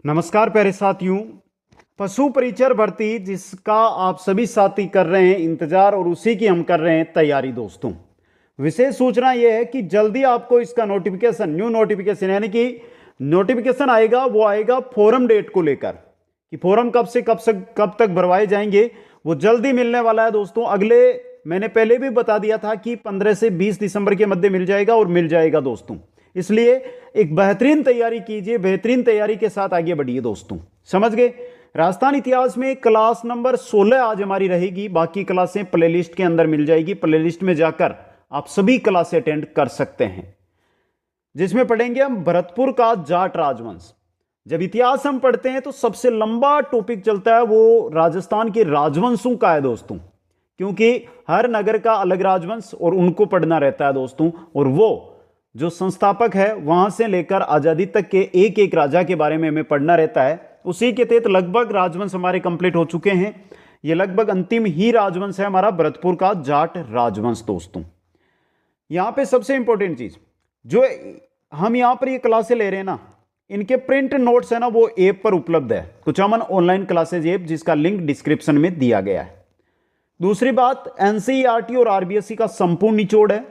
नमस्कार प्यारे साथियों। पशु परिचर भर्ती जिसका आप सभी साथी कर रहे हैं इंतजार और उसी की हम कर रहे हैं तैयारी दोस्तों। विशेष सूचना यह है कि जल्दी आपको इसका नोटिफिकेशन न्यू नोटिफिकेशन यानी कि नोटिफिकेशन आएगा, वो आएगा फॉरम डेट को लेकर कि फॉरम कब से कब तक भरवाए जाएंगे, वो जल्दी मिलने वाला है दोस्तों। अगले मैंने पहले भी बता दिया था कि 15 से 20 दिसंबर के मध्य मिल जाएगा और मिल जाएगा दोस्तों। इसलिए एक बेहतरीन तैयारी कीजिए, बेहतरीन तैयारी के साथ आगे बढ़िए दोस्तों। समझ गए। राजस्थान इतिहास में क्लास नंबर 16 आज हमारी रहेगी, बाकी क्लासें प्लेलिस्ट के अंदर मिल जाएगी। प्लेलिस्ट में जाकर आप सभी क्लासें अटेंड कर सकते हैं, जिसमें पढ़ेंगे हम भरतपुर का जाट राजवंश। जब इतिहास हम पढ़ते हैं तो सबसे लंबा टॉपिक चलता है वो राजस्थान के राजवंशों का है दोस्तों, क्योंकि हर नगर का अलग राजवंश और उनको पढ़ना रहता है दोस्तों। और वो जो संस्थापक है वहां से लेकर आजादी तक के एक एक राजा के बारे में हमें पढ़ना रहता है। उसी के तहत लगभग राजवंश हमारे कंप्लीट हो चुके हैं। ये लगभग अंतिम ही राजवंश है हमारा भरतपुर का जाट राजवंश दोस्तों। यहां पे सबसे इंपॉर्टेंट चीज जो हम यहां पर ये क्लासें ले रहे हैं ना, इनके प्रिंट नोट्स है ना, वो ऐप पर उपलब्ध है, कुचामन ऑनलाइन क्लासेज ऐप, जिसका लिंक डिस्क्रिप्शन में दिया गया है। दूसरी बात, एनसीईआरटी और आरबीएसई का संपूर्ण निचोड़ है।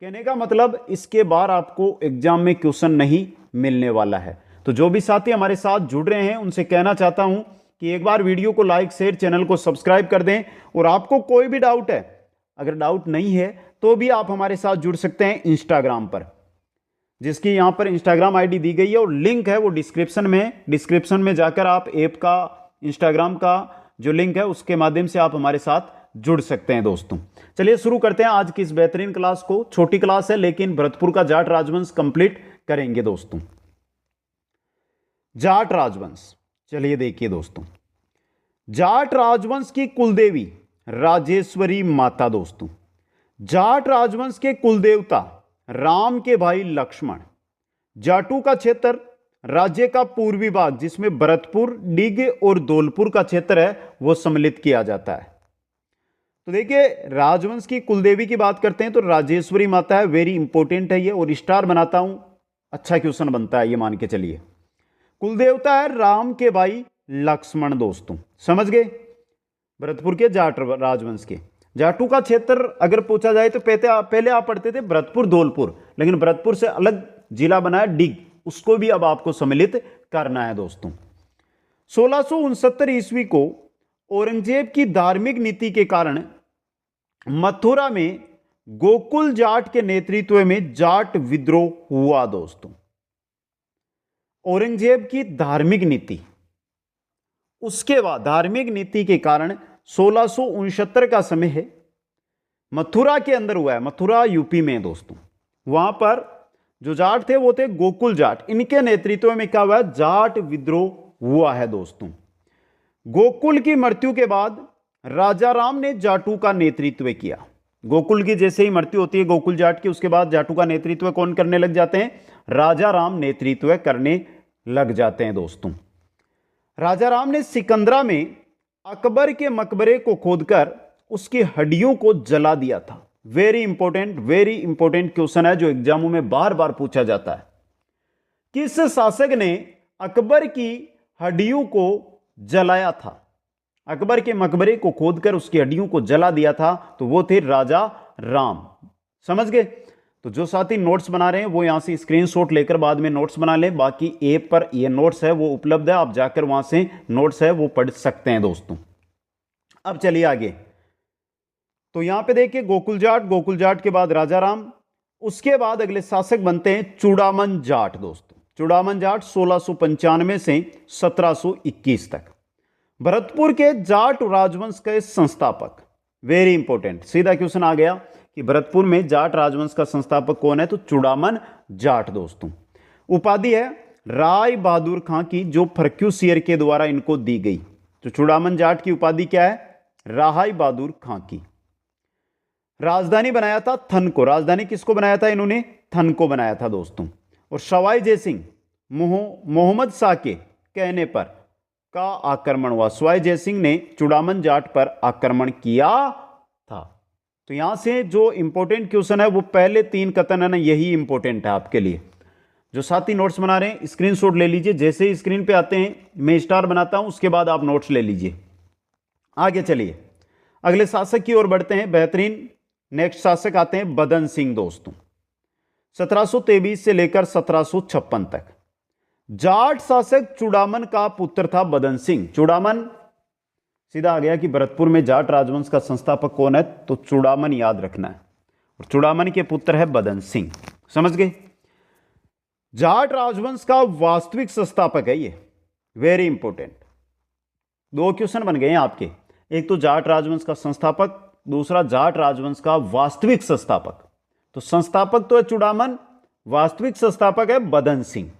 कहने का मतलब इसके बाहर आपको एग्जाम में क्वेश्चन नहीं मिलने वाला है। तो जो भी साथी हमारे साथ जुड़ रहे हैं उनसे कहना चाहता हूं कि एक बार वीडियो को लाइक शेयर, चैनल को सब्सक्राइब कर दें। और आपको कोई भी डाउट है, अगर डाउट नहीं है तो भी आप हमारे साथ जुड़ सकते हैं इंस्टाग्राम पर, जिसकी यहां पर इंस्टाग्राम आईडी दी गई है और लिंक है वो डिस्क्रिप्शन में जाकर आप ऐप का, इंस्टाग्राम का जो लिंक है उसके माध्यम से आप हमारे साथ जुड़ सकते हैं दोस्तों। चलिए शुरू करते हैं आज की इस बेहतरीन क्लास को। छोटी क्लास है लेकिन भरतपुर का जाट राजवंश कंप्लीट करेंगे दोस्तों। जाट राजवंश, चलिए देखिए दोस्तों। जाट राजवंश की कुलदेवी राजेश्वरी माता दोस्तों। जाट राजवंश के कुलदेवता राम के भाई लक्ष्मण। जाटू का क्षेत्र राज्य का पूर्वी भाग, जिसमें भरतपुर, डिग और धौलपुर का क्षेत्र है, वो सम्मिलित किया जाता है। तो देखिए, राजवंश की कुलदेवी की बात करते हैं तो राजेश्वरी माता है। वेरी इंपॉर्टेंट है ये, और स्टार बनाता हूं, अच्छा क्वेश्चन बनता है ये, मान के चलिए। कुलदेवता है राम के भाई लक्ष्मण दोस्तों। समझ गए। भरतपुर के जाट राजवंश के जाटू का क्षेत्र अगर पूछा जाए तो पहले आप पढ़ते थे भरतपुर धौलपुर, लेकिन भरतपुर से अलग जिला बना है डिग, उसको भी अब आपको सम्मिलित करना है दोस्तों। 1669 ईस्वी को औरंगजेब की धार्मिक नीति के कारण मथुरा में गोकुल जाट के नेतृत्व में जाट विद्रोह हुआ दोस्तों। औरंगजेब की धार्मिक नीति, उसके बाद धार्मिक नीति के कारण 1669 का समय है, मथुरा के अंदर हुआ है। मथुरा यूपी में दोस्तों। वहां पर जो जाट थे वो थे गोकुल जाट, इनके नेतृत्व में क्या हुआ है, जाट विद्रोह हुआ है दोस्तों। गोकुल की मृत्यु के बाद राजा राम ने जाटू का नेतृत्व किया। गोकुल की जैसे ही मृत्यु होती है गोकुल जाट की, उसके बाद जाटू का नेतृत्व कौन करने लग जाते हैं, राजा राम नेतृत्व करने लग जाते हैं दोस्तों। राजा राम ने सिकंदरा में अकबर के मकबरे को खोदकर उसकी हड्डियों को जला दिया था। वेरी इंपॉर्टेंट क्वेश्चन है जो एग्जामों में बार बार पूछा जाता है। किस शासक ने अकबर की हड्डियों को जलाया था, अकबर के मकबरे को खोदकर उसकी हड्डियों को जला दिया था? तो वो थे राजा राम। समझ गए। तो जो साथी नोट्स बना रहे हैं वो यहां से स्क्रीनशॉट लेकर बाद में नोट्स बना लें। बाकी ऐप पर ये नोट्स है वो उपलब्ध है, आप जाकर वहां से नोट्स है वो पढ़ सकते हैं दोस्तों। अब चलिए आगे। तो यहां पे देखिए गोकुल जाट के बाद राजा राम, उसके बाद अगले शासक बनते हैं चूड़ामन जाट दोस्तों। चूड़ामन जाट 1695 से 1721 तक भरतपुर के जाट राजवंश के संस्थापक। वेरी इंपॉर्टेंट, सीधा क्वेश्चन आ गया कि भरतपुर में जाट राजवंश का संस्थापक कौन है, तो चूड़ामन जाट दोस्तों। उपाधि है राय बहादुर खां की, जो फर्क्यूसियर के द्वारा इनको दी गई। तो चूड़ामन जाट की उपाधि क्या है, राय बहादुर खां की। राजधानी बनाया था थन को। राजधानी किसको बनाया था इन्होंने, थन को बनाया था दोस्तों। और सवाई जयसिंह मोहम्मद शाह के कहने पर का आक्रमण हुआ। सवाई जयसिंह ने चूड़ामन जाट पर आक्रमण किया था। तो यहां से जो इंपॉर्टेंट क्वेश्चन है वो पहले 3 कथन है ना, यही इंपॉर्टेंट है आपके लिए। जो साथी नोट्स बना रहे हैं स्क्रीनशॉट ले लीजिए, जैसे ही स्क्रीन पे आते हैं मैं स्टार बनाता हूं, उसके बाद आप नोट्स ले लीजिए। आगे चलिए अगले शासक की ओर बढ़ते हैं। बेहतरीन नेक्स्ट शासक आते हैं बदन सिंह दोस्तों, 1723 से लेकर 1756 तक। जाट शासक चूड़ामन का पुत्र था बदन सिंह। चूड़ामन सीधा आ गया कि भरतपुर में जाट राजवंश का संस्थापक कौन है, तो चूड़ामन याद रखना है, और चूड़ामन के पुत्र है बदन सिंह। समझ गए? जाट राजवंश का वास्तविक संस्थापक है ये, वेरी इंपॉर्टेंट। दो क्वेश्चन बन गए हैं आपके, एक तो जाट राजवंश का संस्थापक, दूसरा जाट राजवंश का वास्तविक संस्थापक। तो संस्थापक तो है चूड़ामन, वास्तविक संस्थापक है बदन सिंह।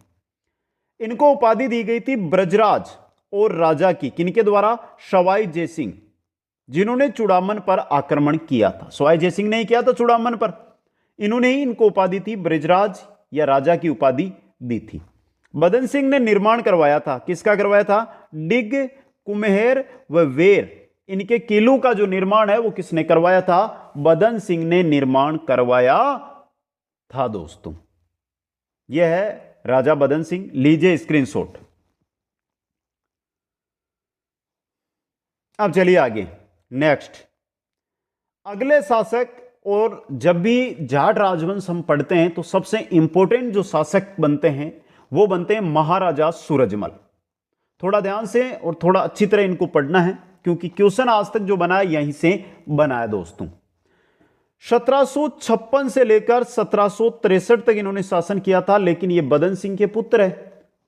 इनको उपाधि दी गई थी ब्रजराज और राजा की, किनके द्वारा? सवाई जयसिंह, जिन्होंने चूड़ामन पर आक्रमण किया था। सवाई जयसिंह ने किया था चूड़ामन पर, इन्होंने ही इनको उपाधि थी ब्रजराज या राजा की उपाधि दी थी। बदन सिंह ने निर्माण करवाया था, किसका करवाया था? डिग, कुम्हेर व वेर, इनके किलों का जो निर्माण है वो किसने करवाया था? बदन सिंह ने निर्माण करवाया था दोस्तों। यह है राजा बदन सिंह, लीजिए स्क्रीनशॉट। अब चलिए आगे नेक्स्ट, अगले शासक। और जब भी जाट राजवंश हम पढ़ते हैं तो सबसे इंपॉर्टेंट जो शासक बनते हैं वो बनते हैं महाराजा सूरजमल। थोड़ा ध्यान से और थोड़ा अच्छी तरह इनको पढ़ना है, क्योंकि क्वेश्चन आज तक जो बना है यहीं से बना है दोस्तों। 1756 से लेकर 1763 तक इन्होंने शासन किया था, लेकिन ये बदन सिंह के पुत्र है।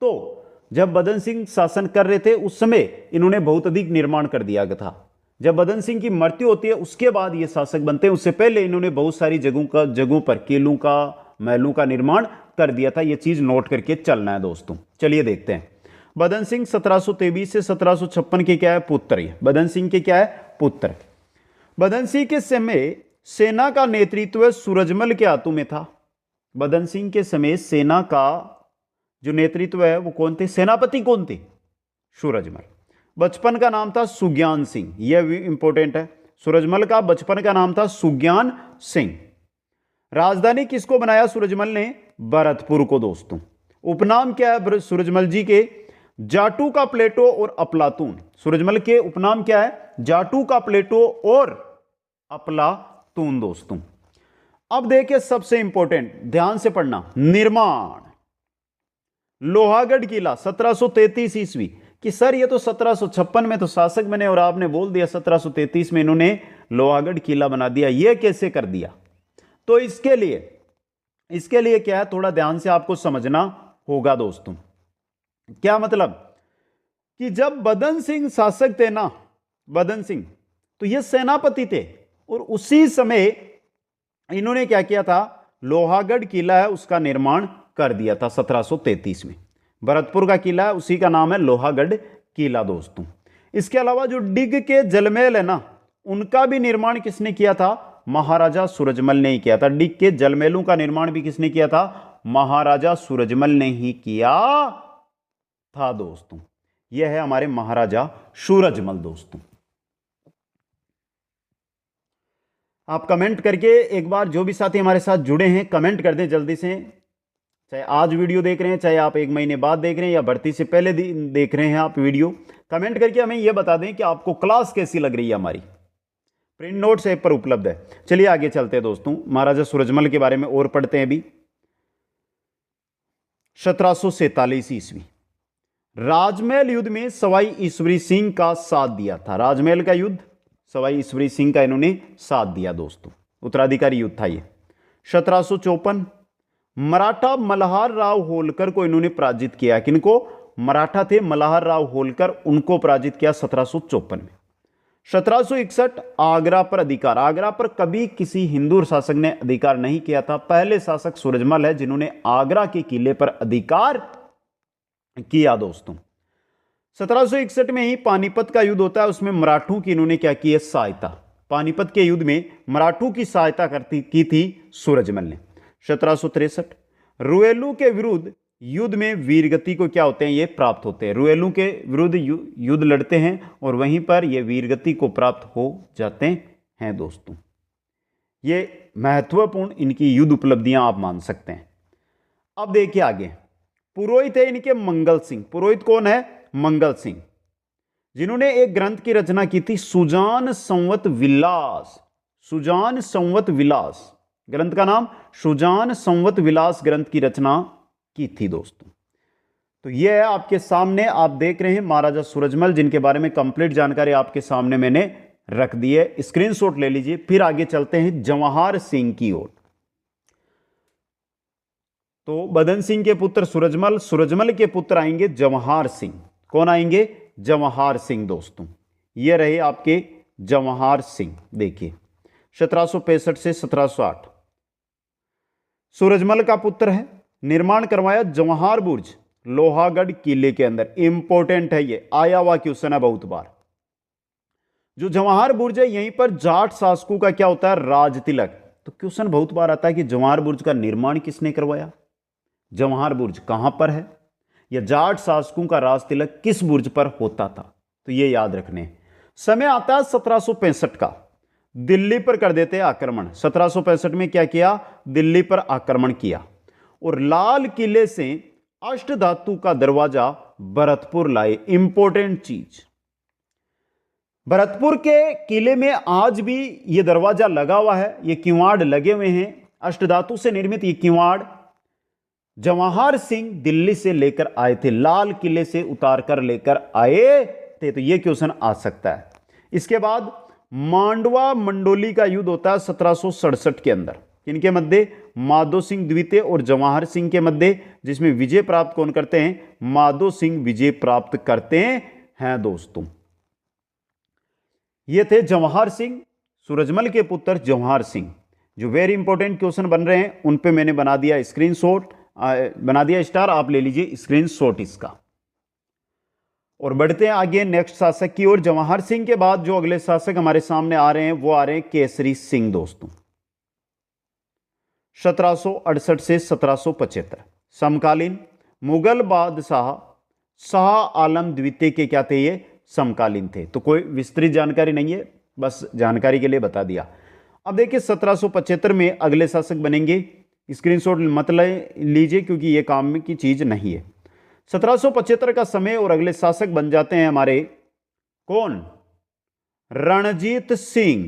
तो जब बदन सिंह शासन कर रहे थे उस समय इन्होंने बहुत अधिक निर्माण कर दिया गया था। जब बदन सिंह की मृत्यु होती है उसके बाद ये शासक बनते हैं, उससे पहले इन्होंने बहुत सारी जगहों पर किलों का, महलों का निर्माण कर दिया था। यह चीज नोट करके चलना है दोस्तों। चलिए देखते हैं। बदन सिंह 1723 से 1756 के क्या है? पुत्र। है बदन सिंह के क्या है? पुत्र। बदन सिंह के समय सेना का नेतृत्व सूरजमल के हाथों में था। बदन सिंह के समय सेना का जो नेतृत्व है वो कौन थे? सेनापति कौन थे? सूरजमल। बचपन का नाम था सुज्ञान सिंह, यह भी इंपॉर्टेंट है। सूरजमल का बचपन का नाम था सुज्ञान सिंह। राजधानी किसको बनाया सूरजमल ने? भरतपुर को दोस्तों। उपनाम क्या है सूरजमल जी के? जाटू का प्लेटो और अफलातून। सूरजमल के उपनाम क्या है? जाटू का प्लेटो और अफलातून दोस्तों। अब देखिए सबसे इंपॉर्टेंट, ध्यान से पढ़ना। निर्माण लोहागढ़ किला 1733 ईस्वी कि सर ये तो 1756 में तो शासक बने और आपने बोल दिया 1733 में इन्होंने लोहागढ़ किला बना दिया, ये कैसे कर दिया? तो इसके लिए क्या है, थोड़ा ध्यान से आपको समझना होगा दोस्तों। क्या मतलब कि जब बदन सिंह शासक थे ना, बदन सिंह, तो ये सेनापति थे और उसी समय इन्होंने क्या किया था? लोहागढ़ किला है उसका निर्माण कर दिया था 1733 में। भरतपुर का किला है उसी का नाम है लोहागढ़ किला दोस्तों। इसके अलावा जो डिग के जलमहल है ना, उनका भी निर्माण किसने किया था? महाराजा सूरजमल ने ही किया था। डिग के जलमहलों का निर्माण भी किसने किया था? महाराजा सूरजमल ने ही किया था दोस्तों। यह है हमारे महाराजा सूरजमल दोस्तों। आप कमेंट करके एक बार, जो भी साथी हमारे साथ जुड़े हैं कमेंट कर दें जल्दी से, चाहे आज वीडियो देख रहे हैं, चाहे आप एक महीने बाद देख रहे हैं या भर्ती से पहले देख रहे हैं आप वीडियो, कमेंट करके हमें यह बता दें कि आपको क्लास कैसी लग रही है हमारी। प्रिंट नोट्स ऐप पर उपलब्ध है। चलिए आगे चलते हैं दोस्तों, महाराजा सूरजमल के बारे में और पढ़ते हैं। अभी 1747 ईस्वी राजमहल युद्ध में सवाई ईश्वरी सिंह का साथ दिया था। राजमहल का युद्ध सवाई ईश्वरी सिंह का इन्होंने साथ दिया दोस्तों, उत्तराधिकारी युद्ध था ये। 1754 मराठा मल्हार राव होलकर को इन्होंने पराजित किया। किनको? मराठा थे मल्हार राव होलकर, उनको पराजित किया 1754 में। 1761 आगरा पर अधिकार। आगरा पर कभी किसी हिंदू शासक ने अधिकार नहीं किया था। पहले शासक सूरजमल है जिन्होंने आगरा के किले पर अधिकार किया दोस्तों। 1761 में ही पानीपत का युद्ध होता है, उसमें मराठों की इन्होंने क्या की है? सहायता। पानीपत के युद्ध में मराठों की सहायता की थी सूरजमल ने। 1763 रुएलू के विरुद्ध युद्ध में वीरगति को क्या होते हैं? ये प्राप्त होते हैं। रुएलू के विरुद्ध युद्ध लड़ते हैं और वहीं पर ये वीरगति को प्राप्त हो जाते हैं दोस्तों। ये महत्वपूर्ण इनकी युद्ध उपलब्धियां आप मान सकते हैं। अब देखिए आगे, पुरोहित है इनके मंगल सिंह। पुरोहित कौन है? मंगल सिंह, जिन्होंने एक ग्रंथ की रचना की थी, सुजान संवत विलास। सुजान संवत विलास ग्रंथ का नाम सुजान संवत विलास ग्रंथ की रचना की थी दोस्तों। तो यह है आपके सामने, आप देख रहे हैं महाराजा सूरजमल, जिनके बारे में कंप्लीट जानकारी आपके सामने मैंने रख दी है। स्क्रीनशॉट ले लीजिए। फिर आगे चलते हैं जवाहर सिंह की ओर। तो बदन सिंह के पुत्र सूरजमल, सूरजमल के पुत्र आएंगे जवाहर सिंह। कौन आएंगे? जवाहर सिंह दोस्तों। ये रहे आपके जवाहर सिंह। देखिए 1765 से 1708 सूरजमल का पुत्र है। निर्माण करवाया जवाहर बुर्ज लोहागढ़ किले के अंदर। इंपॉर्टेंट है, ये आया हुआ क्वेश्चन है बहुत बार। जो जवाहर बुर्ज है, यहीं पर जाट शासकों का क्या होता है? राज तिलक। तो क्वेश्चन बहुत बार आता है कि जवाहर बुर्ज का निर्माण किसने करवाया? जवाहर बुर्ज कहां पर है? या जाट शासकों का राज तिलक किस बुर्ज पर होता था? तो ये याद रखने। समय आता है 1765 का, दिल्ली पर कर देते हैं आक्रमण। 1765 में क्या किया? दिल्ली पर आक्रमण किया और लाल किले से अष्टधातु का दरवाजा भरतपुर लाए। इंपॉर्टेंट चीज, भरतपुर के किले में आज भी यह दरवाजा लगा हुआ है, ये किवाड़ लगे हुए हैं, अष्टधातु से निर्मित ये किवाड़ जवाहर सिंह दिल्ली से लेकर आए थे, लाल किले से उतार कर लेकर आए थे। तो यह क्वेश्चन आ सकता है। इसके बाद मांडवा मंडोली का युद्ध होता है 1767 के अंदर। इनके मध्य? माधो सिंह द्वितीय और जवाहर सिंह के मध्य, जिसमें विजय प्राप्त कौन करते हैं? माधो सिंह विजय प्राप्त करते हैं दोस्तों। ये थे जवाहर सिंह, सूरजमल के पुत्र जवाहर सिंह। जो वेरी इंपॉर्टेंट क्वेश्चन बन रहे हैं उन पे मैंने बना दिया स्क्रीनशॉट, बना दिया स्टार, आप ले लीजिए स्क्रीनशॉट इसका। और बढ़ते हैं आगे नेक्स्ट शासक की ओर। जवाहर सिंह के बाद जो अगले शासक हमारे सामने आ रहे हैं वो आ रहे हैं केसरी सिंह दोस्तों। 1768 से 1775 समकालीन मुगल बादशाह शाह आलम द्वितीय के क्या थे? ये समकालीन थे। तो कोई विस्तृत जानकारी नहीं है, बस जानकारी के लिए बता दिया। अब देखिए 1775 में अगले शासक बनेंगे। स्क्रीनशॉट मत लीजिए क्योंकि ये काम की चीज नहीं है। 1775 का समय और अगले शासक बन जाते हैं हमारे कौन? रणजीत सिंह।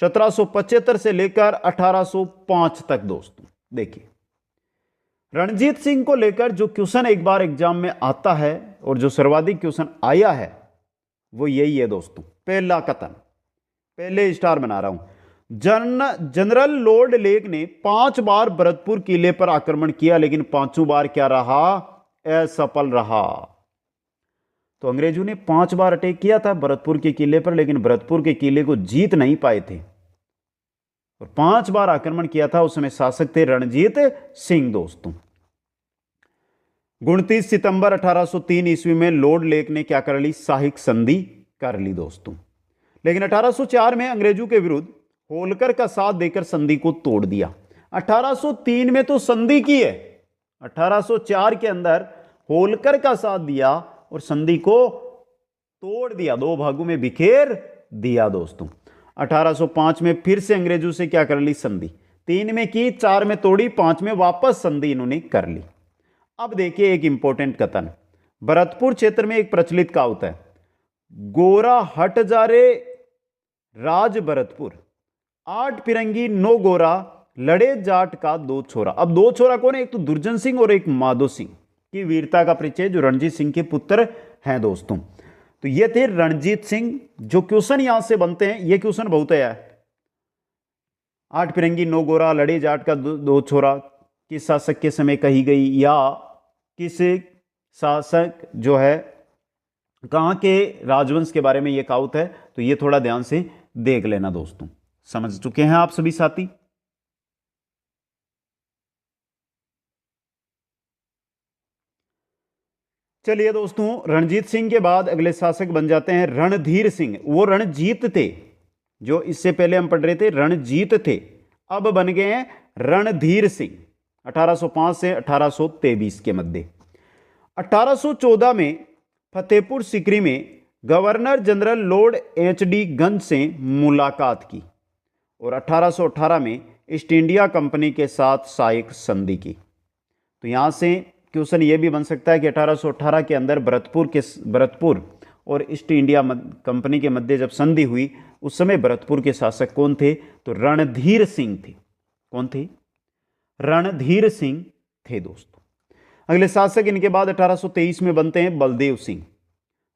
1775 से लेकर 1805 तक दोस्तों। देखिए रणजीत सिंह को लेकर जो क्वेश्चन एक बार एग्जाम में आता है और जो सर्वाधिक क्वेश्चन आया है वो यही है दोस्तों। पहला कथन, पहले स्टार बना रहा हूं। जनरल लॉर्ड लेक ने 5 बार भरतपुर किले पर आक्रमण किया, लेकिन 5वीं बार क्या रहा? असफल रहा। तो अंग्रेजों ने 5 बार अटैक किया था भरतपुर के किले पर, लेकिन भरतपुर के किले को जीत नहीं पाए थे और 5 बार आक्रमण किया था। उस समय शासक थे रणजीत सिंह दोस्तों। 29 सितंबर 1803 ईस्वी में लॉर्ड लेक ने क्या कर ली? साहिक संधि कर ली दोस्तों। लेकिन 1804 में अंग्रेजों के विरुद्ध होलकर का साथ देकर संधि को तोड़ दिया। 1803 में तो संधि की है, 1804 के अंदर होलकर का साथ दिया और संधि को तोड़ दिया, 2 भागों में बिखेर दिया दोस्तों। 1805 में फिर से अंग्रेजों से क्या कर ली? संधि। 3 में की, 4 में तोड़ी, 5 में वापस संधि इन्होंने कर ली। अब देखिए एक इंपॉर्टेंट कथन, भरतपुर क्षेत्र में एक प्रचलित कहावत है, गोरा हट जा रे राज भरतपुर, 8 फिरंगी 9 गोरा, लड़े जाट का 2 छोरा। अब 2 छोरा कौन है? एक तो दुर्जन सिंह और एक माधो सिंह की वीरता का परिचय, जो रणजीत सिंह के पुत्र हैं दोस्तों। तो ये थे रणजीत सिंह। जो क्वेश्चन यहां से बनते हैं, ये क्वेश्चन बहुत है, 8 फिरंगी 9 गोरा, लड़े जाट का 2 छोरा किस शासक के समय कही गई, या किस शासक जो है कहां के राजवंश के बारे में यह कहावत है? तो ये थोड़ा ध्यान से देख लेना दोस्तों। समझ चुके हैं आप सभी साथी? चलिए दोस्तों, रणजीत सिंह के बाद अगले शासक बन जाते हैं रणधीर सिंह। वो रणजीत थे, जो इससे पहले हम पढ़ रहे थे रणजीत थे, अब बन गए हैं रणधीर सिंह। 1805 से 1823 के मध्य। 1814 में फतेहपुर सीकरी में गवर्नर जनरल लॉर्ड एच.डी. गंज से मुलाकात की और 1818 में ईस्ट इंडिया कंपनी के साथ साइक संधि की। तो यहां से क्वेश्चन ये भी बन सकता है कि 1818 के अंदर भरतपुर और ईस्ट इंडिया कंपनी के मध्य जब संधि हुई उस समय भरतपुर के शासक कौन थे? तो रणधीर सिंह थे। कौन थे? रणधीर सिंह थे दोस्तों। अगले शासक इनके बाद 1823 में बनते हैं बलदेव सिंह।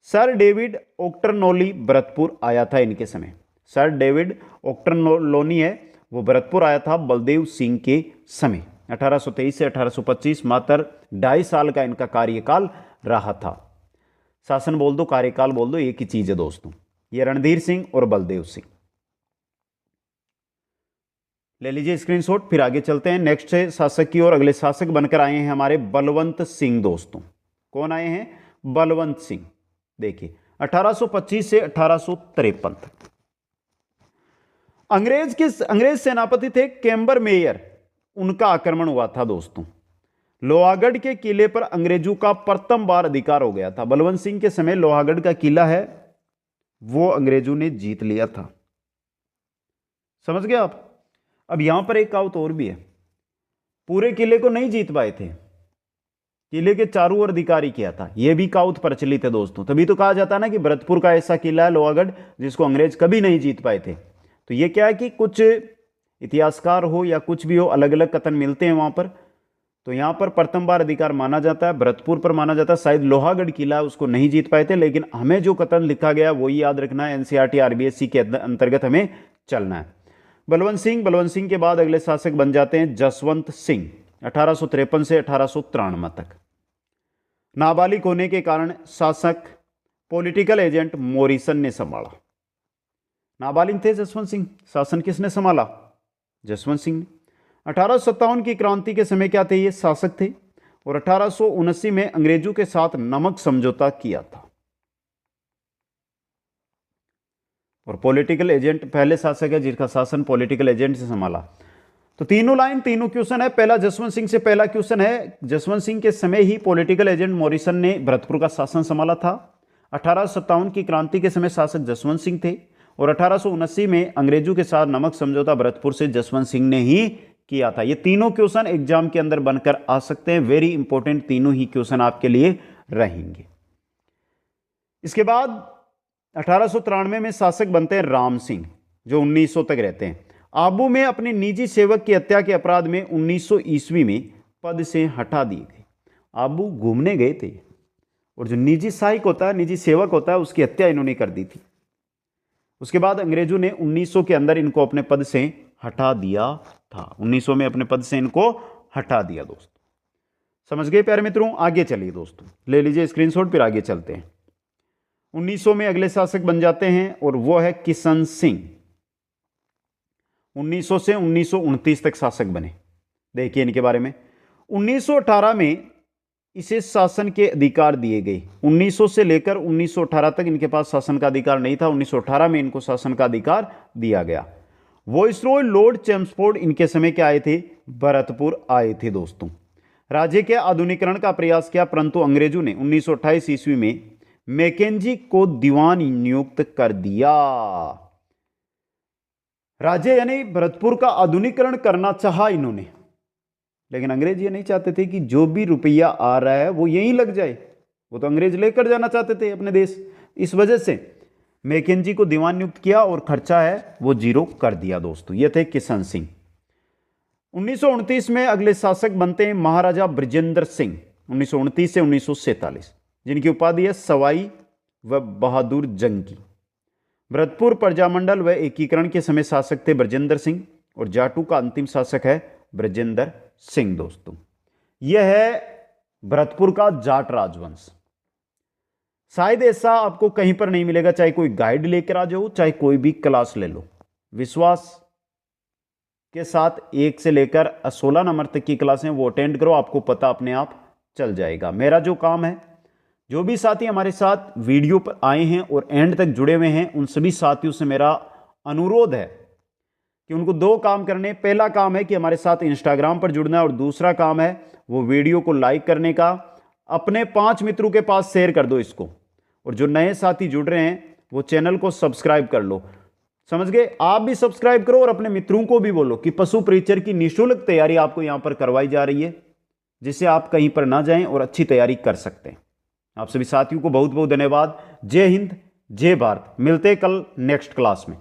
सर डेविड ऑक्टरनोली भरतपुर आया था इनके समय। सर डेविड ऑक्टरनोली है वो भरतपुर आया था बलदेव सिंह के समय। 1823 से 1825 मात्र 2.5 साल का इनका कार्यकाल रहा था। शासन बोल दो, कार्यकाल बोल दो, एक ही चीज है दोस्तों। ये रणधीर सिंह और बलदेव सिंह। ले लीजिए स्क्रीनशॉट, फिर आगे चलते हैं नेक्स्ट है शासक की ओर। अगले शासक बनकर आए हैं हमारे बलवंत सिंह दोस्तों। कौन आए हैं? बलवंत सिंह। देखिए 1825 से 1853 तक अंग्रेज सेनापति थे कैम्बर मेयर, उनका आक्रमण हुआ था दोस्तों। लोहागढ़ के किले पर अंग्रेजों का प्रथम बार अधिकार हो गया था। बलवंत सिंह के समय लोहागढ़ का किला है वो अंग्रेजों ने जीत लिया था। समझ गए आप? अब यहां पर एक काउत और भी है, पूरे किले को नहीं जीत पाए थे, किले के चारों ओर अधिकारी किया था। यह भी काउत प्रचलित है दोस्तों। तभी तो कहा जाता है ना कि भरतपुर का ऐसा किला है लोहागढ़ जिसको अंग्रेज कभी नहीं जीत पाए थे। तो यह क्या है कि कुछ इतिहासकार हो या कुछ भी हो, अलग अलग कथन मिलते हैं वहां पर। तो यहां पर प्रथम बार अधिकार माना जाता है, भरतपुर पर माना जाता है। शायद लोहागढ़ किला उसको नहीं जीत पाए थे, लेकिन हमें जो कथन लिखा गया वही याद रखना है। एनसीईआरटी आरबीएससी के अंतर्गत हमें चलना है। बलवंत सिंह के बाद अगले शासक बन जाते हैं जसवंत सिंह, 1853 से 1893 तक। नाबालिग होने के कारण शासक पॉलिटिकल एजेंट मॉरिसन ने संभाला। नाबालिग थे जसवंत सिंह, शासन किसने संभाला? जसवंत सिंह ने। 1857 की क्रांति के समय क्या थे? ये शासक थे और 1879 में अंग्रेजों के साथ नमक समझौता किया था। और पॉलिटिकल एजेंट पहले शासक है जिसका शासन पॉलिटिकल एजेंट से संभाला। तो तीनों लाइन तीनों क्वेश्चन है। पहला जसवंत सिंह से पहला क्वेश्चन है, जसवंत सिंह के समय ही पॉलिटिकल एजेंट मॉरिसन ने भरतपुर का शासन संभाला था। 1857 की क्रांति के समय शासक जसवंत सिंह थे और 1879 में अंग्रेजों के साथ नमक समझौता भरतपुर से जसवंत सिंह ने ही किया था। ये तीनों क्वेश्चन एग्जाम के अंदर बनकर आ सकते हैं। वेरी इंपॉर्टेंट तीनों ही क्वेश्चन आपके लिए रहेंगे। इसके बाद 1893 में शासक बनते हैं राम सिंह, जो 1900 तक रहते हैं। आबू में अपने निजी सेवक की हत्या के अपराध में 1900 ईस्वी में पद से हटा दिए गए। आबू घूमने गए थे और जो निजी सहायक होता है, निजी सेवक होता है, उसकी हत्या इन्होंने कर दी थी। उसके बाद अंग्रेजों ने 1900 के अंदर इनको अपने पद से हटा दिया था। 1900 में अपने पद से इनको हटा दिया दोस्तों। समझ गए प्यारे मित्रों? आगे चलिए दोस्तों, ले लीजिए स्क्रीनशॉट, फिर आगे चलते हैं। 1900 में अगले शासक बन जाते हैं और वो है किशन सिंह। 1900 से 1929 तक शासक बने। देखिए इनके बारे में। 1918 में इसे शासन के अधिकार दिए गए। 1900 से लेकर 1918 तक इनके पास शासन का अधिकार नहीं था। 1918 में इनको शासन का अधिकार दिया गया। वॉइसरॉय लॉर्ड चेम्सफोर्ड इनके समय के आए थे? भरतपुर आए थे दोस्तों। राज्य के आधुनिकीकरण का प्रयास किया, परंतु अंग्रेजों ने 1928 ईस्वी में मैकेंजी को दीवान नियुक्त कर दिया। राज्य यानी भरतपुर का आधुनिकीकरण करना चाहा इन्होंने, लेकिन अंग्रेज ये नहीं चाहते थे कि जो भी रुपया आ रहा है वो यहीं लग जाए। वो तो अंग्रेज लेकर जाना चाहते थे अपने देश। इस वजह से मैकेंजी को दीवान नियुक्त किया और खर्चा है वो जीरो कर दिया दोस्तों। ये थे किशन सिंह। 1929 में अगले शासक बनते हैं महाराजा ब्रजेंद्र सिंह, 1929 से 1947, जिनकी उपाधि है सवाई व बहादुर जंगी। भरतपुर प्रजामंडल व एकीकरण के समय शासक थे ब्रजेंद्र सिंह और जाटू का अंतिम शासक है ब्रजेंद्र सिंह दोस्तों। यह है भरतपुर का जाट राजवंश। शायद ऐसा आपको कहीं पर नहीं मिलेगा, चाहे कोई गाइड लेकर आ जाओ, चाहे कोई भी क्लास ले लो। विश्वास के साथ 1 से लेकर 16 नंबर तक की क्लासें वो अटेंड करो, आपको पता अपने आप चल जाएगा। मेरा जो काम है, जो भी साथी हमारे साथ वीडियो पर आए हैं और एंड तक जुड़े हुए हैं, उन सभी साथियों से मेरा अनुरोध है कि उनको 2 काम करने। पहला काम है कि हमारे साथ इंस्टाग्राम पर जुड़ना है और दूसरा काम है वो वीडियो को लाइक करने का। अपने 5 मित्रों के पास शेयर कर दो इसको, और जो नए साथी जुड़ रहे हैं वो चैनल को सब्सक्राइब कर लो। समझ गए? आप भी सब्सक्राइब करो और अपने मित्रों को भी बोलो कि पशु परीक्षर की निःशुल्क तैयारी आपको यहां पर करवाई जा रही है। जिससे आप कहीं पर ना जाएं और अच्छी तैयारी कर सकते हैं। आप सभी साथियों को बहुत बहुत धन्यवाद। जय हिंद, जय भारत। मिलते हैं कल नेक्स्ट क्लास में।